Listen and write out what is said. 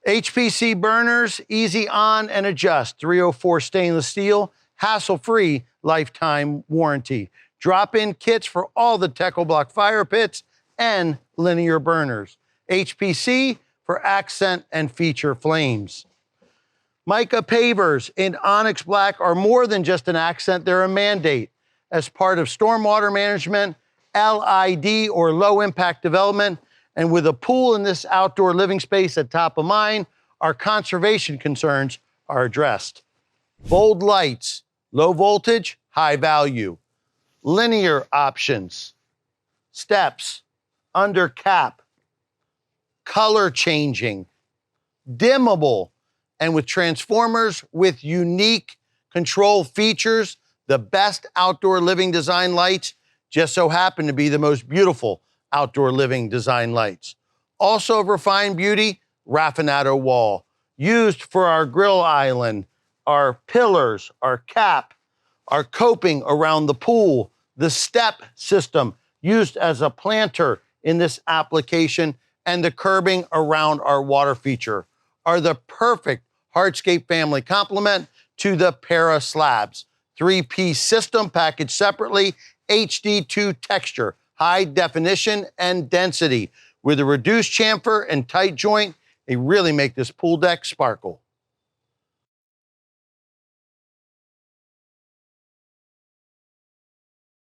HPC burners, easy on and adjust. 304 stainless steel, hassle-free lifetime warranty. Drop-in kits for all the Techo-Bloc fire pits and linear burners. HPC for accent and feature flames. Mica pavers in onyx black are more than just an accent, they're a mandate. As part of stormwater management, LID or low impact development, and with a pool in this outdoor living space at top of mind, our conservation concerns are addressed. Bold lights, low voltage, high value. Linear options, steps, under cap, color changing, dimmable, and with transformers with unique control features. The best outdoor living design lights just so happen to be the most beautiful outdoor living design lights. Also of refined beauty, raffinato wall, used for our grill island, our pillars, our cap, our coping around the pool, the step system used as a planter in this application, and the curbing around our water feature are the perfect hardscape family complement to the para slabs. 3-piece system packaged separately, HD2 texture, high definition and density. With a reduced chamfer and tight joint, they really make this pool deck sparkle.